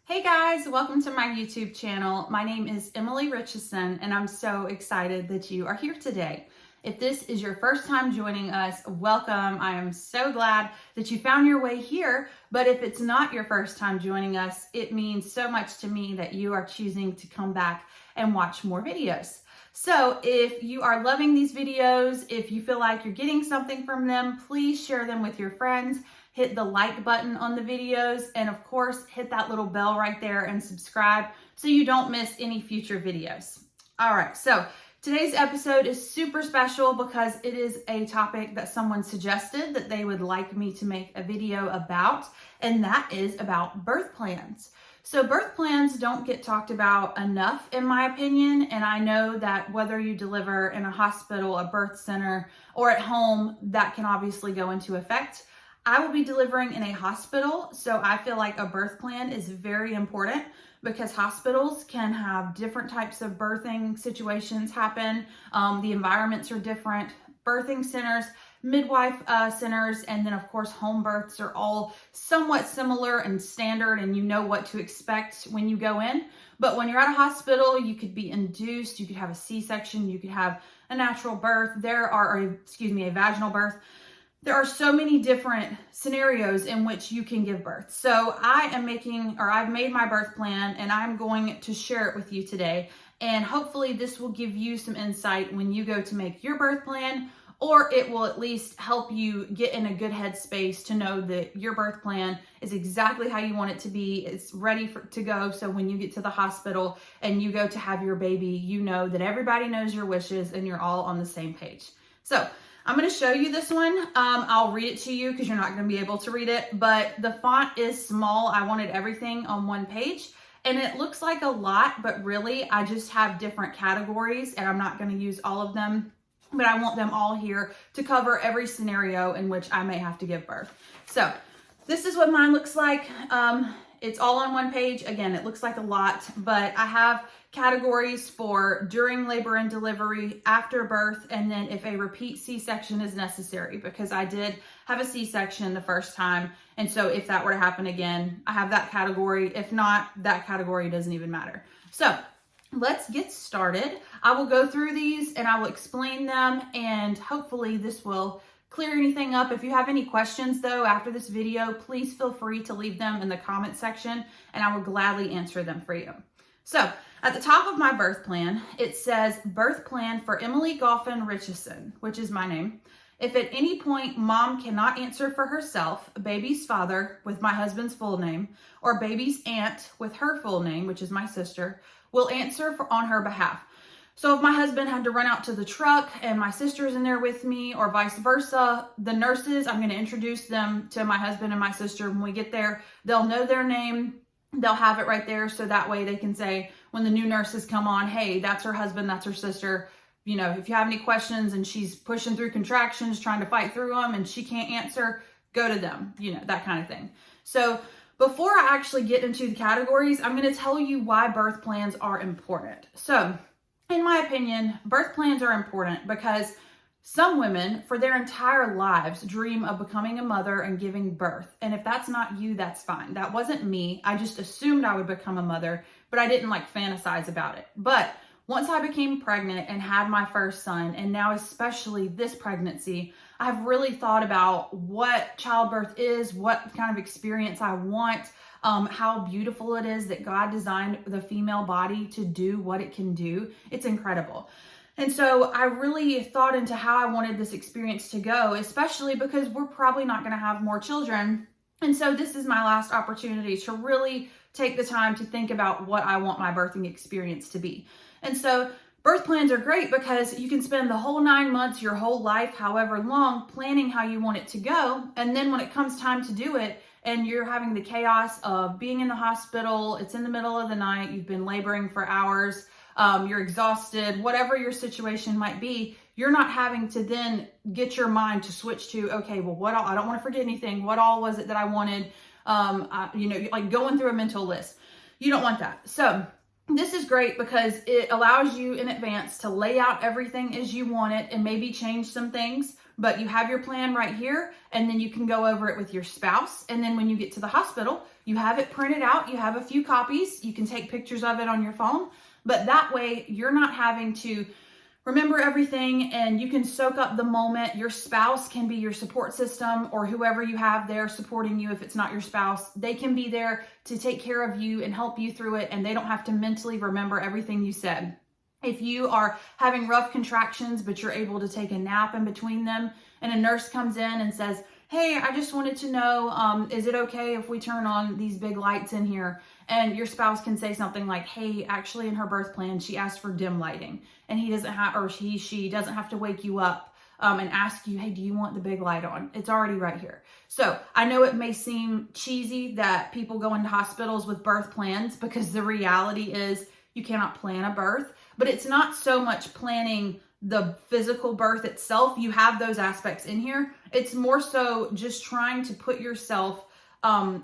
Hey guys, welcome to my YouTube channel. My name is Emily Richeson and I'm so excited that you are here today. If this is your first time joining us, welcome. I am so glad that you found your way here. But if it's not your first time joining us, it means so much to me that you are choosing to come back and watch more videos. So if you are loving these videos, if you feel like you're getting something from them, please share them with your friends. Hit the like button on the videos, and of course, hit that little bell right there and subscribe so you don't miss any future videos. All right, so today's episode is super special because it is a topic that someone suggested that they would like me to make a video about, and that is about birth plans. So birth plans don't get talked about enough, in my opinion, and I know that whether you deliver in a hospital, a birth center, or at home, that can obviously go into effect. I will be delivering in a hospital, so I feel like a birth plan is very important because hospitals can have different types of birthing situations happen. The environments are different. Birthing centers, midwife centers, and then of course home births are all somewhat similar and standard, and you know what to expect when you go in. But when you're at a hospital, you could be induced, you could have a C-section, you could have a natural birth, a vaginal birth. There are so many different scenarios in which you can give birth. So I've made my birth plan and I'm going to share it with you today. And hopefully this will give you some insight when you go to make your birth plan, or it will at least help you get in a good headspace to know that your birth plan is exactly how you want it to be. It's ready to go. So when you get to the hospital and you go to have your baby, you know that everybody knows your wishes and you're all on the same page. So I'm going to show you this one. I'll read it to you because you're not going to be able to read it, but the font is small. I wanted everything on one page and it looks like a lot, but really I just have different categories and I'm not going to use all of them, but I want them all here to cover every scenario in which I may have to give birth. So this is what mine looks like. It's all on one page. Again, it looks like a lot, but I have categories for during labor and delivery, after birth, and then if a repeat C-section is necessary, because I did have a C-section the first time. And so if that were to happen again, I have that category. If not, that category doesn't even matter. So let's get started. I will go through these and I will explain them, and hopefully this will clear anything up. If you have any questions though after this video, please feel free to leave them in the comment section and I will gladly answer them for you. So at the top of my birth plan, it says birth plan for Emily Goffin Richeson, which is my name. If at any point mom cannot answer for herself, baby's father with my husband's full name, or baby's aunt with her full name, which is my sister, will answer on her behalf. So if my husband had to run out to the truck and my sister's in there with me, or vice versa, the nurses, I'm going to introduce them to my husband and my sister. When we get there, they'll know their name. They'll have it right there. So that way they can say, when the new nurses come on, hey, that's her husband, that's her sister. You know, if you have any questions and she's pushing through contractions, trying to fight through them and she can't answer, go to them, you know, that kind of thing. So before I actually get into the categories, I'm going to tell you why birth plans are important. So in my opinion, birth plans are important because some women, for their entire lives, dream of becoming a mother and giving birth. And if that's not you, that's fine. That wasn't me. I just assumed I would become a mother, but I didn't fantasize about it. But once I became pregnant and had my first son, and now especially this pregnancy, I've really thought about what childbirth is, what kind of experience I want, how beautiful it is that God designed the female body to do what it can do. It's incredible. And so I really thought into how I wanted this experience to go, especially because we're probably not going to have more children. And so this is my last opportunity to really take the time to think about what I want my birthing experience to be. And so birth plans are great because you can spend the whole 9 months, your whole life, however long, planning how you want it to go. And then when it comes time to do it, and you're having the chaos of being in the hospital, it's in the middle of the night, you've been laboring for hours, you're exhausted, whatever your situation might be, you're not having to then get your mind to switch to, okay, well, I don't want to forget anything. What all was it that I wanted? Like going through a mental list. You don't want that. So this is great because it allows you in advance to lay out everything as you want it and maybe change some things, but you have your plan right here, and then you can go over it with your spouse. And then when you get to the hospital, you have it printed out, you have a few copies, you can take pictures of it on your phone, but that way you're not having to remember everything and you can soak up the moment. Your spouse can be your support system, or whoever you have there supporting you. If it's not your spouse, they can be there to take care of you and help you through it, and they don't have to mentally remember everything you said. If you are having rough contractions, but you're able to take a nap in between them, and a nurse comes in and says, hey, I just wanted to know, is it okay if we turn on these big lights in here? And your spouse can say something like, hey, actually in her birth plan, she asked for dim lighting, and he doesn't have, or she doesn't have to wake you up and ask you, hey, do you want the big light on? It's already right here. So I know it may seem cheesy that people go into hospitals with birth plans, because the reality is you cannot plan a birth, but it's not so much planning the physical birth itself. You have those aspects in here. It's more so just trying to put yourself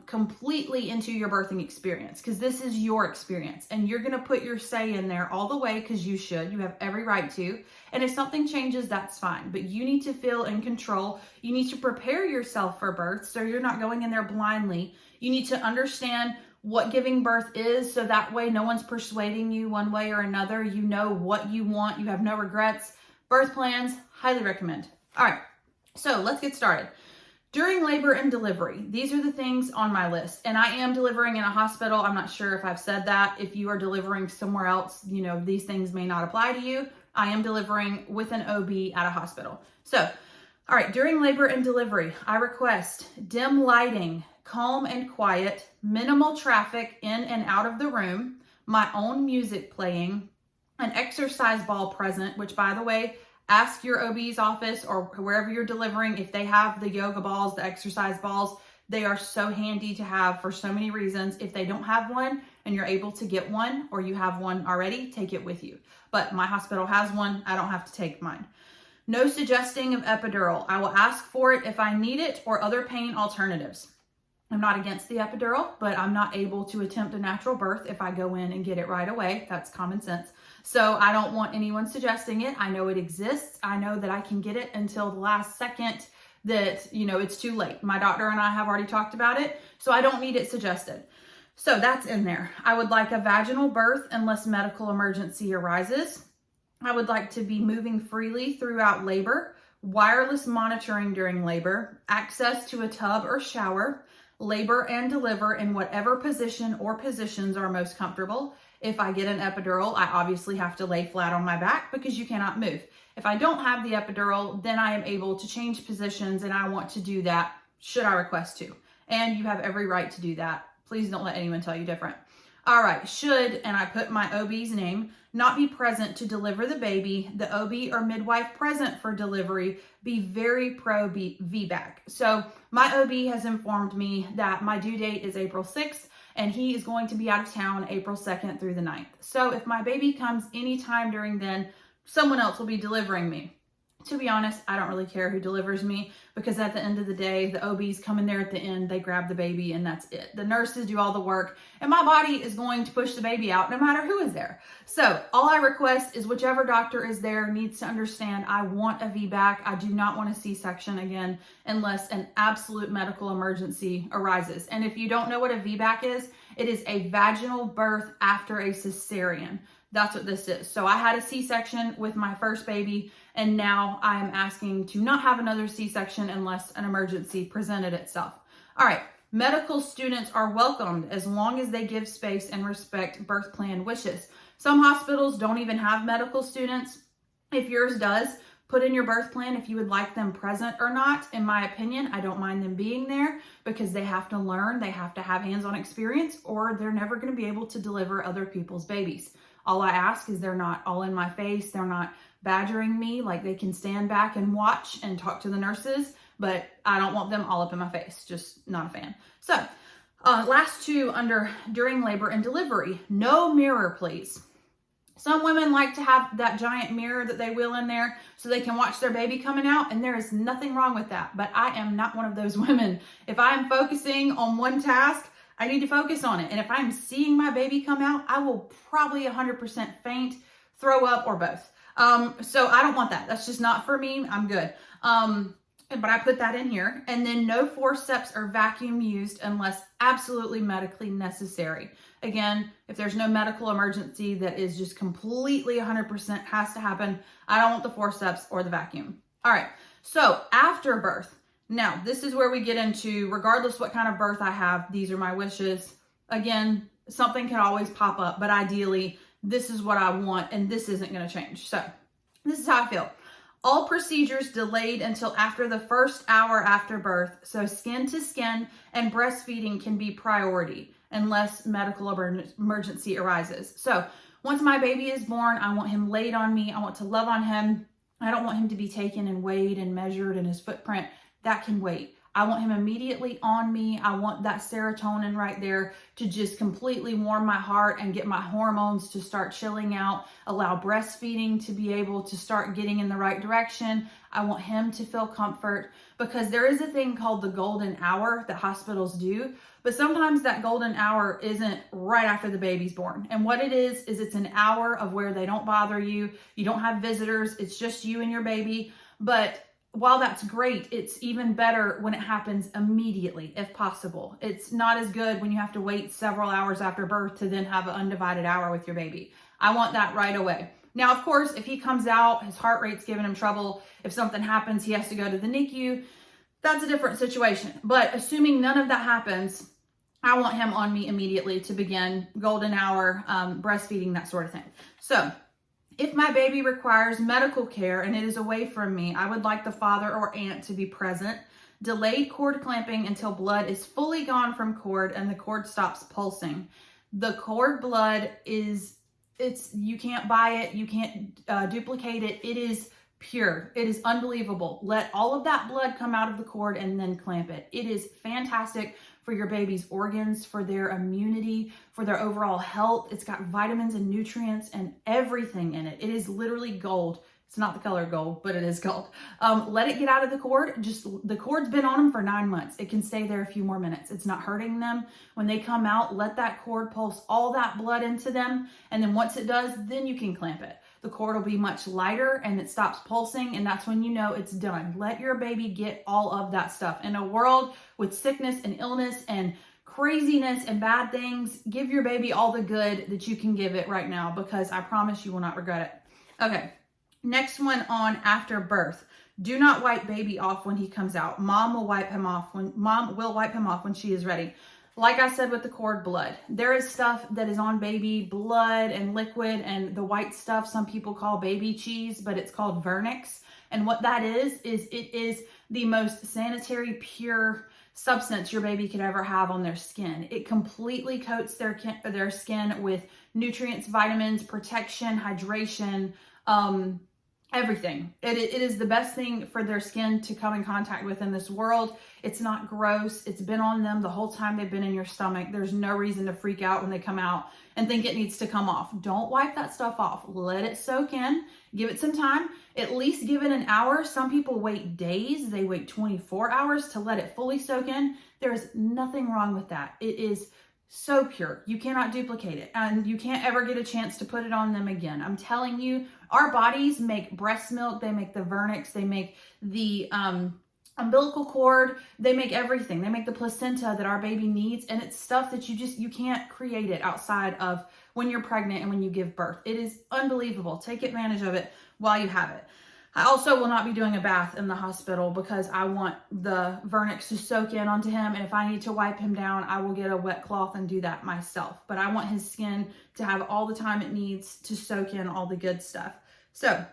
completely into your birthing experience, because this is your experience and you're going to put your say in there all the way, because you should. You have every right to. And if something changes, that's fine, but you need to feel in control. You need to prepare yourself for birth so you're not going in there blindly. You need to understand what giving birth is, so that way no one's persuading you one way or another. You know what you want. You have no regrets. Birth plans, highly recommend. All right, so let's get started. During labor and delivery, these are the things on my list. And I am delivering in a hospital. I'm not sure if I've said that. If you are delivering somewhere else, you know, these things may not apply to you. I am delivering with an OB at a hospital. So, all right, during labor and delivery, I request dim lighting, calm and quiet, minimal traffic in and out of the room, my own music playing, an exercise ball present, which, by the way, ask your OB's office or wherever you're delivering if they have the yoga balls, the exercise balls. They are so handy to have for so many reasons. If they don't have one and you're able to get one, or you have one already, take it with you. But my hospital has one. I don't have to take mine. No suggesting of epidural. I will ask for it if I need it, or other pain alternatives. I'm not against the epidural, but I'm not able to attempt a natural birth if I go in and get it right away. That's common sense. So I don't want anyone suggesting it. I know it exists. I know that I can get it until the last second that, you know, it's too late. My doctor and I have already talked about it, so I don't need it suggested. So that's in there. I would like a vaginal birth unless medical emergency arises. I would like to be moving freely throughout labor, wireless monitoring during labor, access to a tub or shower, labor and deliver in whatever position or positions are most comfortable. If I get an epidural, I obviously have to lay flat on my back because you cannot move. If I don't have the epidural, then I am able to change positions, and I want to do that should I request to. And you have every right to do that. Please don't let anyone tell you different. All right, should, and I put my OB's name, not be present to deliver the baby, the OB or midwife present for delivery be very pro VBAC. So my OB has informed me that my due date is April 6th, and he is going to be out of town April 2nd through the 9th. So if my baby comes anytime during then, someone else will be delivering me. To be honest, I don't really care who delivers me, because at the end of the day, the OBs come in there at the end, they grab the baby, and that's it. The nurses do all the work, and my body is going to push the baby out no matter who is there. So all I request is whichever doctor is there needs to understand I want a VBAC. I do not want a C-section again unless an absolute medical emergency arises. And if you don't know what a VBAC is, it is a vaginal birth after a cesarean. That's what this is. So I had a C-section with my first baby, and now I am asking to not have another C-section unless an emergency presented itself. All right, medical students are welcomed as long as they give space and respect birth plan wishes. Some hospitals don't even have medical students. If yours does, put in your birth plan if you would like them present or not. In my opinion, I don't mind them being there, because they have to learn, they have to have hands-on experience, or they're never going to be able to deliver other people's babies. All I ask is they're not all in my face. They're not badgering me. Like, they can stand back and watch and talk to the nurses, but I don't want them all up in my face. Just not a fan. So last two under during labor and delivery, no mirror, please. Some women like to have that giant mirror that they wheel in there so they can watch their baby coming out, and there is nothing wrong with that. But I am not one of those women. If I'm focusing on one task, I need to focus on it. And if I'm seeing my baby come out, I will probably 100% faint, throw up, or both. So I don't want that. That's just not for me. I'm good. but I put that in here. And then no forceps or vacuum used unless absolutely medically necessary. Again, if there's no medical emergency that is just completely 100% has to happen, I don't want the forceps or the vacuum. All right, so after birth, now this is where we get into, regardless what kind of birth I have, these are my wishes. Again, something can always pop up, but ideally, this is what I want, and this isn't gonna change. So this is how I feel. All procedures delayed until after the first hour after birth, so skin to skin and breastfeeding can be priority unless medical emergency arises. So once my baby is born, I want him laid on me. I want to love on him. I don't want him to be taken and weighed and measured in his footprint. That can wait. I want him immediately on me. I want that serotonin right there to just completely warm my heart and get my hormones to start chilling out, allow breastfeeding to be able to start getting in the right direction. I want him to feel comfort, because there is a thing called the golden hour that hospitals do, but sometimes that golden hour isn't right after the baby's born. And what it is it's an hour of where they don't bother you. You don't have visitors. It's just you and your baby. But while that's great, it's even better when it happens immediately, if possible. It's not as good when you have to wait several hours after birth to then have an undivided hour with your baby. I want that right away. Now, of course, if he comes out, his heart rate's giving him trouble, if something happens, he has to go to the NICU, that's a different situation. But assuming none of that happens, I want him on me immediately to begin golden hour, breastfeeding, that sort of thing. So if my baby requires medical care and it is away from me, I would like the father or aunt to be present. Delayed cord clamping until blood is fully gone from cord and the cord stops pulsing. The cord blood you can't buy it, you can't duplicate it. It is pure. It is unbelievable. Let all of that blood come out of the cord and then clamp it. It is fantastic for your baby's organs, for their immunity, for their overall health. It's got vitamins and nutrients and everything in it. It is literally gold. It's not the color gold, but it is gold. Let it get out of the cord. The cord's been on them for 9 months. It can stay there a few more minutes. It's not hurting them. When they come out, let that cord pulse all that blood into them. And then once it does, then you can clamp it. The cord will be much lighter and it stops pulsing, and that's when you know it's done. Let your baby get all of that stuff. In a world with sickness and illness and craziness and bad things, give your baby all the good that you can give it right now, because I promise you will not regret it. Okay, next one on after birth. Do not wipe baby off when he comes out. Mom will wipe him off when she is ready. Like I said with the cord blood, there is stuff that is on baby blood and liquid, and the white stuff some people call baby cheese, but it's called vernix. And what that is it is the most sanitary, pure substance your baby could ever have on their skin. It completely coats their skin with nutrients, vitamins, protection, hydration, everything. It is the best thing for their skin to come in contact with in this world. It's not gross. It's been on them the whole time they've been in your stomach. There's no reason to freak out when they come out and think it needs to come off. Don't wipe that stuff off. Let it soak in. Give it some time. At least give it an hour. Some people wait days. They wait 24 hours to let it fully soak in. There is nothing wrong with that. It is so pure. You cannot duplicate it, and you can't ever get a chance to put it on them again. I'm telling you, our bodies make breast milk, they make the vernix, they make the umbilical cord, they make everything. They make the placenta that our baby needs, and it's stuff that you can't create it outside of when you're pregnant and when you give birth. It is unbelievable. Take advantage of it while you have it. I also will not be doing a bath in the hospital because I want the vernix to soak in onto him. And if I need to wipe him down, I will get a wet cloth and do that myself. But I want his skin to have all the time it needs to soak in all the good stuff. So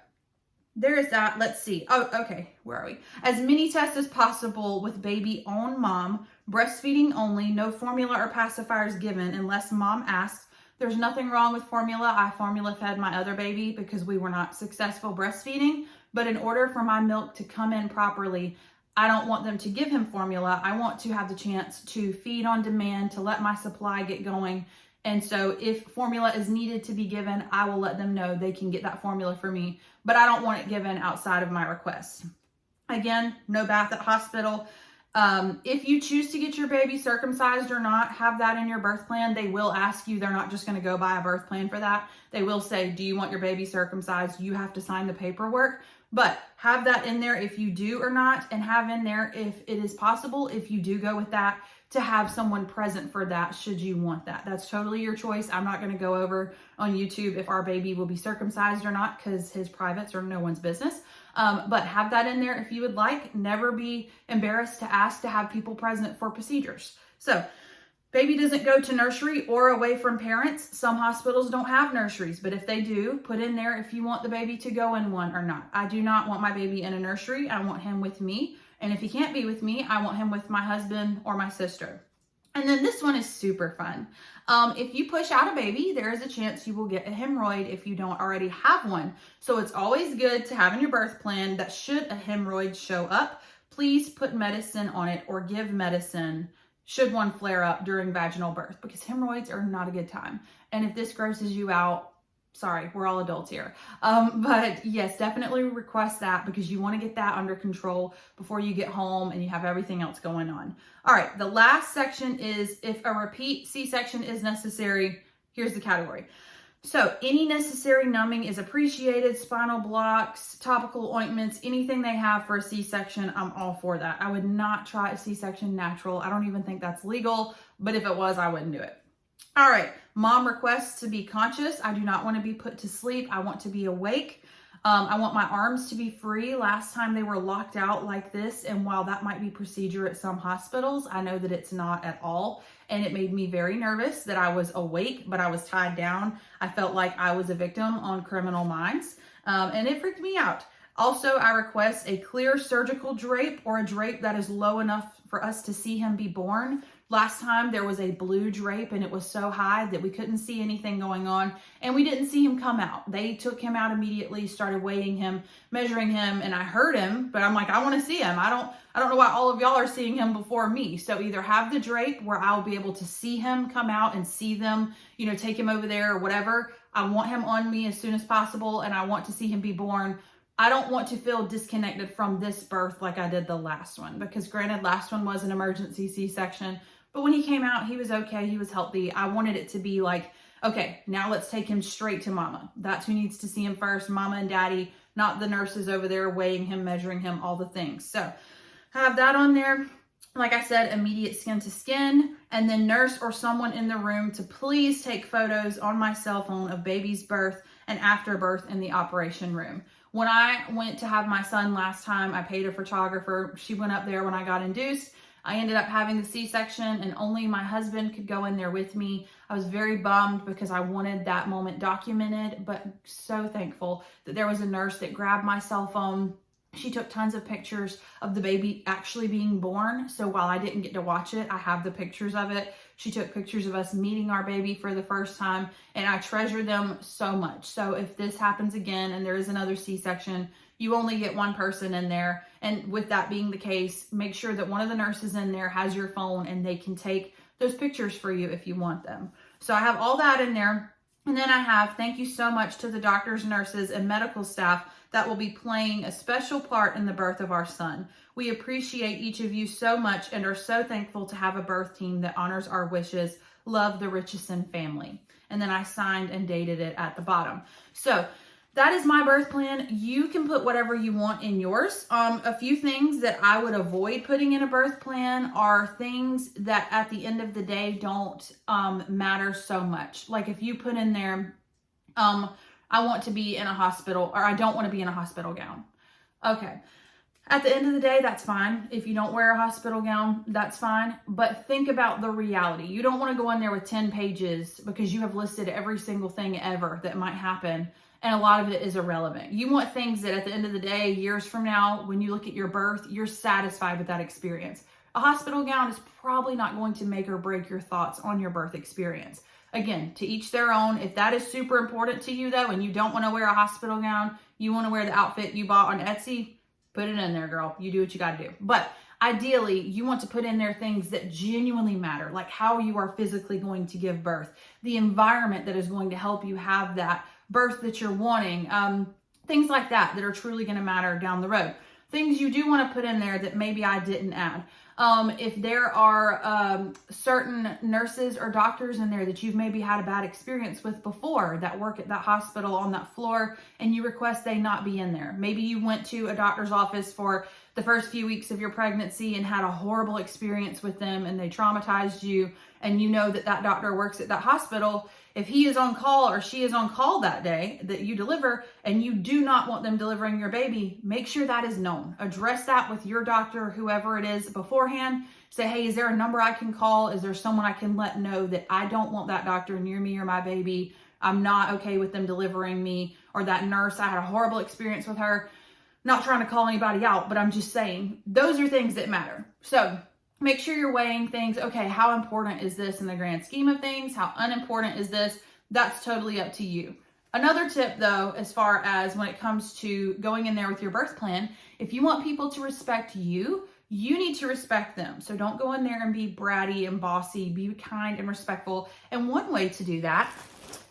there is that. Let's see. Oh, okay. Where are we? As many tests as possible with baby on mom. Breastfeeding only. No formula or pacifiers given unless mom asks. There's nothing wrong with formula. I formula fed my other baby because we were not successful breastfeeding. But in order for my milk to come in properly, I don't want them to give him formula. I want to have the chance to feed on demand, to let my supply get going. And so if formula is needed to be given, I will let them know they can get that formula for me, but I don't want it given outside of my request. Again, no bath at hospital. If you choose to get your baby circumcised or not, have that in your birth plan. They will ask you. They're not just going to go buy a birth plan for that. They will say, do you want your baby circumcised? You have to sign the paperwork. But have that in there if you do or not, and have in there if it is possible, if you do go with that, to have someone present for that should you want that. That's totally your choice. I'm not going to go over on YouTube if our baby will be circumcised or not, because his privates are no one's business. But have that in there if you would like. Never be embarrassed to ask to have people present for procedures. So baby doesn't go to nursery or away from parents. Some hospitals don't have nurseries, but if they do, put in there if you want the baby to go in one or not. I do not want my baby in a nursery. I want him with me. And if he can't be with me, I want him with my husband or my sister. And then this one is super fun. If you push out a baby, there is a chance you will get a hemorrhoid if you don't already have one. So it's always good to have in your birth plan that should a hemorrhoid show up, please put medicine on it or give medicine should one flare up during vaginal birth, because hemorrhoids are not a good time. And if this grosses you out, sorry, we're all adults here. But yes, definitely request that, because you want to get that under control before you get home and you have everything else going on. All right, the last section is if a repeat C-section is necessary. Here's the category. So any necessary numbing is appreciated, spinal blocks, topical ointments, anything they have for a C-section, I'm all for that. I would not try a C-section natural. I don't even think that's legal, but if it was, I wouldn't do it. All right, mom requests to be conscious. I do not want to be put to sleep. I want to be awake. I want my arms to be free. Last time they were locked out like this, and while that might be procedure at some hospitals, I know that it's not at all. And it made me very nervous that I was awake, but I was tied down. I felt like I was a victim on Criminal Minds, and it freaked me out. Also, I request a clear surgical drape or a drape that is low enough for us to see him be born. Last time there was a blue drape and it was so high that we couldn't see anything going on, and we didn't see him come out. They took him out immediately, started weighing him, measuring him, and I heard him, but I'm like, I want to see him. I don't know why all of y'all are seeing him before me. So either have the drape where I'll be able to see him come out and see them, take him over there or whatever. I want him on me as soon as possible, and I want to see him be born. I don't want to feel disconnected from this birth like I did the last one, because granted, last one was an emergency C-section, but when he came out, he was okay. He was healthy. I wanted it to be like, okay, now let's take him straight to mama. That's who needs to see him first, mama and daddy, not the nurses over there weighing him, measuring him, all the things. So have that on there. Like I said, immediate skin to skin, and then nurse or someone in the room to please take photos on my cell phone of baby's birth and after birth in the operation room. When I went to have my son last time, I paid a photographer. She went up there when I got induced. I ended up having the C-section, and only my husband could go in there with me. I was very bummed because I wanted that moment documented, but so thankful that there was a nurse that grabbed my cell phone. She took tons of pictures of the baby actually being born. So while I didn't get to watch it, I have the pictures of it. She took pictures of us meeting our baby for the first time, and I treasure them so much. So if this happens again and there is another C-section, you only get one person in there. And with that being the case, make sure that one of the nurses in there has your phone and they can take those pictures for you if you want them. So I have all that in there. And then I have, thank you so much to the doctors, nurses, and medical staff that will be playing a special part in the birth of our son. We appreciate each of you so much and are so thankful to have a birth team that honors our wishes. Love, the Richeson family. And then I signed and dated it at the bottom. So that is my birth plan. You can put whatever you want in yours. A few things that I would avoid putting in a birth plan are things that at the end of the day don't matter so much. Like if you put in there, I want to be in a hospital, or I don't want to be in a hospital gown. Okay. At the end of the day, that's fine. If you don't wear a hospital gown, that's fine. But think about the reality. You don't want to go in there with 10 pages because you have listed every single thing ever that might happen, and a lot of it is irrelevant. You want things that at the end of the day, years from now, when you look at your birth, you're satisfied with that experience. A hospital gown is probably not going to make or break your thoughts on your birth experience. Again, to each their own. If that is super important to you though, and you don't want to wear a hospital gown, you want to wear the outfit you bought on Etsy, put it in there, girl. You do what you got to do. But ideally, you want to put in there things that genuinely matter, like how you are physically going to give birth, the environment that is going to help you have that birth that you're wanting, things like that that are truly going to matter down the road. things you do want to put in there that maybe I didn't add. If there are certain nurses or doctors in there that you've maybe had a bad experience with before that work at that hospital on that floor and you request they not be in there. Maybe you went to a doctor's office for the first few weeks of your pregnancy and had a horrible experience with them and they traumatized you, and you know that that doctor works at that hospital. If he is on call or she is on call that day that you deliver and you do not want them delivering your baby, make sure that is known. Address that with your doctor, whoever it is, beforehand. Say, hey, is there a number I can call? Is there someone I can let know that I don't want that doctor near me or my baby? I'm not okay with them delivering me, or that nurse, I had a horrible experience with her. Not trying to call anybody out, but I'm just saying those are things that matter. So make sure you're weighing things. Okay, how important is this in the grand scheme of things? How unimportant is this? That's totally up to you. Another tip though, as far as when it comes to going in there with your birth plan, if you want people to respect you, you need to respect them. So don't go in there and be bratty and bossy, be kind and respectful. And one way to do that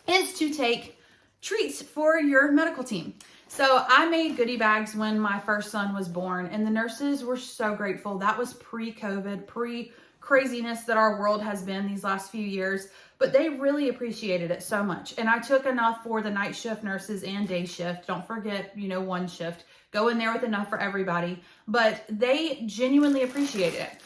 is to take treats for your medical team. So I made goodie bags when my first son was born, and the nurses were so grateful. That was pre-COVID, pre-craziness that our world has been these last few years, but they really appreciated it so much. And I took enough for the night shift nurses and day shift. Don't forget, one shift. Go in there with enough for everybody, but they genuinely appreciated it.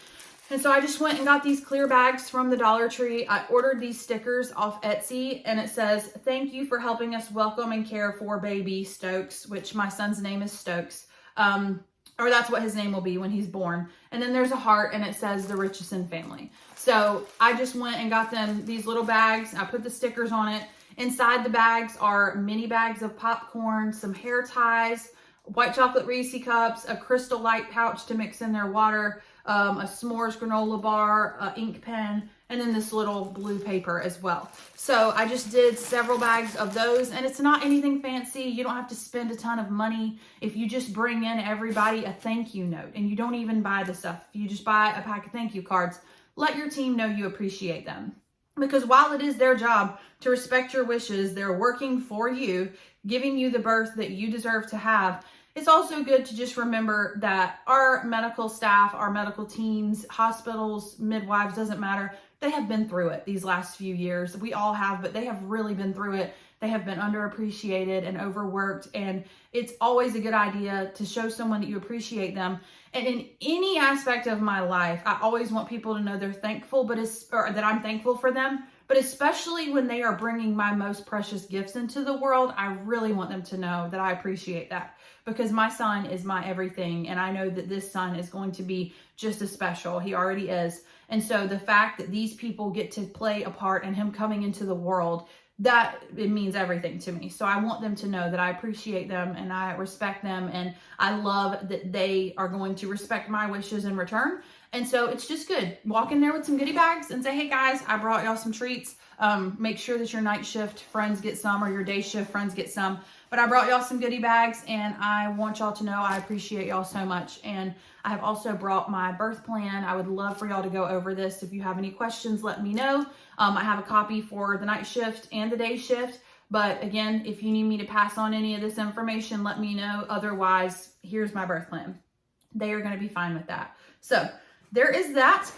And so I just went and got these clear bags from the Dollar Tree. I ordered these stickers off Etsy, and it says, thank you for helping us welcome and care for baby Stokes, which my son's name is Stokes. Or that's what his name will be when he's born. And then there's a heart, and it says the Richeson family. So I just went and got them these little bags. I put the stickers on it. Inside the bags are mini bags of popcorn, some hair ties, white chocolate Reese cups, a Crystal Light pouch to mix in their water, a s'mores granola bar, ink pen, and then this little blue paper as well. So I just did several bags of those, and it's not anything fancy. You don't have to spend a ton of money. If you just bring in everybody a thank you note, and you don't even buy the stuff, you just buy a pack of thank you cards, let your team know you appreciate them. Because while it is their job to respect your wishes, they're working for you, giving you the birth that you deserve to have. It's also good to just remember that our medical staff, our medical teams, hospitals, midwives, doesn't matter. They have been through it these last few years. We all have, but they have really been through it. They have been underappreciated and overworked. And it's always a good idea to show someone that you appreciate them. And in any aspect of my life, I always want people to know they're thankful, or that I'm thankful for them. But especially when they are bringing my most precious gifts into the world, I really want them to know that I appreciate that. Because my son is my everything, and I know that this son is going to be just as special. He already is. And so the fact that these people get to play a part in him coming into the world, that it means everything to me. So I want them to know that I appreciate them and I respect them, and I love that they are going to respect my wishes in return. And so it's just good. Walk in there with some goodie bags and say, hey guys, I brought y'all some treats. Make sure that your night shift friends get some, or your day shift friends get some. But I brought y'all some goodie bags, and I want y'all to know I appreciate y'all so much. And I have also brought my birth plan. I would love for y'all to go over this. If you have any questions, let me know. I have a copy for the night shift and the day shift. But again, if you need me to pass on any of this information, let me know. Otherwise, here's my birth plan. They are going to be fine with that. So there is that.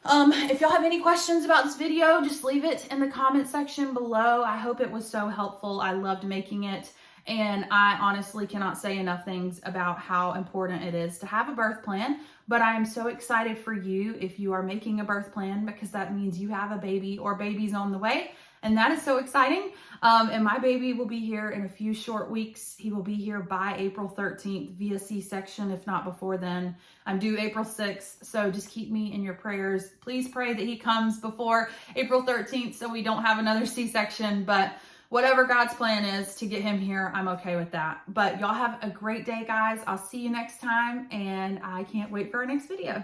If y'all have any questions about this video, just leave it in the comment section below. I hope it was so helpful. I loved making it. And I honestly cannot say enough things about how important it is to have a birth plan. But I am so excited for you if you are making a birth plan, because that means you have a baby or babies on the way. And that is so exciting. And my baby will be here in a few short weeks. He will be here by April 13th via C-section, if not before then. I'm due April 6th, so just keep me in your prayers. Please pray that he comes before April 13th so we don't have another C-section. But whatever God's plan is to get him here, I'm okay with that. But y'all have a great day, guys. I'll see you next time, and I can't wait for our next video.